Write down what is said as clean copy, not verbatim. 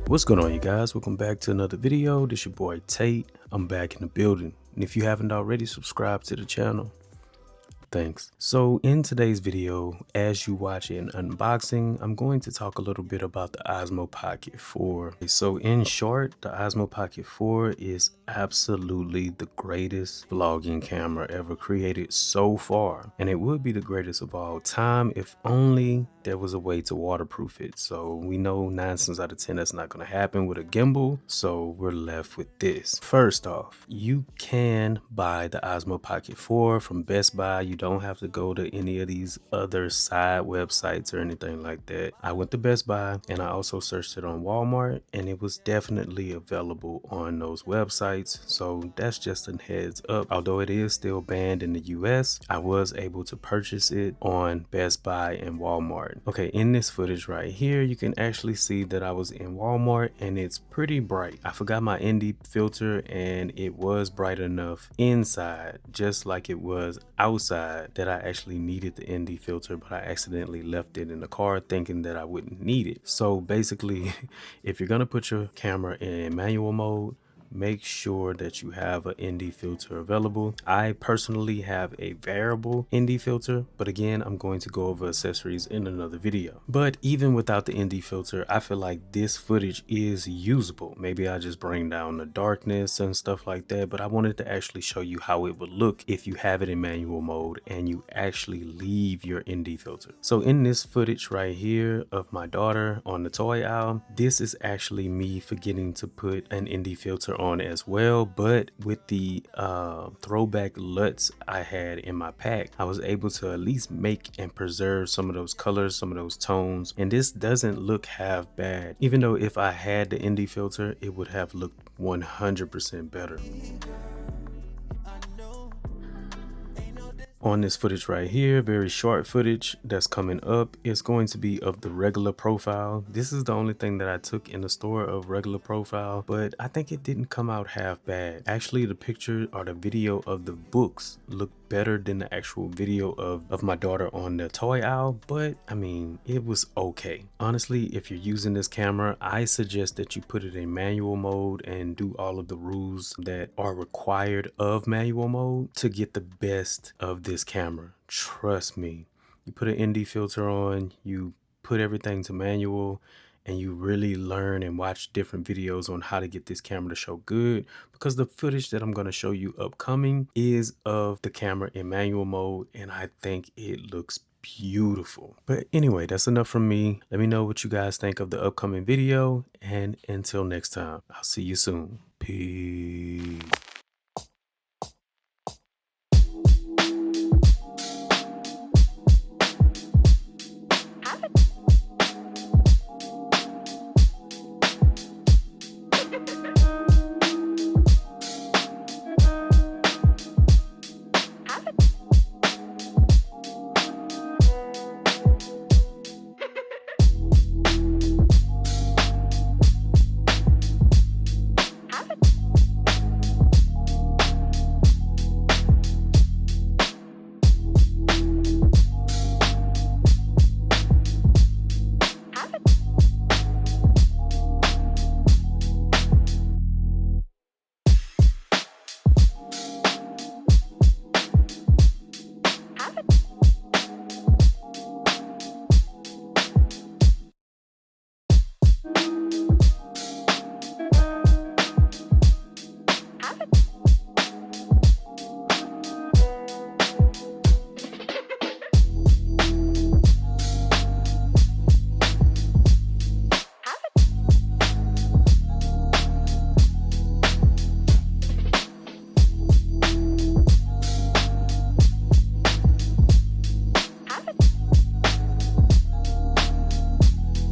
What's going on, you guys? Welcome back to another video. This your boy Tate. I'm back in the building, and if you haven't already, subscribe to the channel. Thanks. So in today's video, as you watch an unboxing, I'm going to talk a little bit about the Osmo Pocket 4. So in short, the Osmo Pocket 4 is absolutely the greatest vlogging camera ever created so far. And it would be the greatest of all time if only there was a way to waterproof it. So we know 9 cents out of 10 that's not going to happen with a gimbal. So we're left with this. First off, you can buy the Osmo Pocket 4 from Best Buy. You don't have to go to any of these other side websites or anything like that. I went to Best Buy and I also searched it on Walmart, and it was definitely available on those websites. So that's just a heads up. Although it is still banned in the US, I was able to purchase it on Best Buy and Walmart. Okay, in this footage right here, you can actually see that I was in Walmart and it's pretty bright. I forgot my ND filter and it was bright enough inside, just like it was outside, that I actually needed the ND filter, but I accidentally left it in the car thinking that I wouldn't need it. So basically, if you're gonna put your camera in manual mode, make sure that you have an ND filter available. I personally have a variable ND filter, but again, I'm going to go over accessories in another video. But even without the ND filter, I feel like this footage is usable. Maybe I just bring down the darkness and stuff like that, but I wanted to actually show you how it would look if you have it in manual mode and you actually leave your ND filter. So in this footage right here of my daughter on the toy aisle, this is actually me forgetting to put an ND filter on as well, but with the throwback LUTs I had in my pack, I was able to at least make and preserve some of those colors, some of those tones, and this doesn't look half bad, even though if I had the ND filter, it would have looked 100% better. On this footage right here, very short footage that's coming up, is going to be of the regular profile. This is the only thing that I took in the store of regular profile, but I think it didn't come out half bad. Actually, the picture or the video of the books looked better than the actual video of my daughter on the toy aisle, but I mean, it was okay. Honestly, if you're using this camera, I suggest that you put it in manual mode and do all of the rules that are required of manual mode to get the best of this camera. Trust me, you put an ND filter on, you put everything to manual, and you really learn and watch different videos on how to get this camera to show good, because the footage that I'm going to show you upcoming is of the camera in manual mode, and I think it looks beautiful. But anyway, that's enough from me. Let me know what you guys think of the upcoming video, and until next time, I'll see you soon. Peace.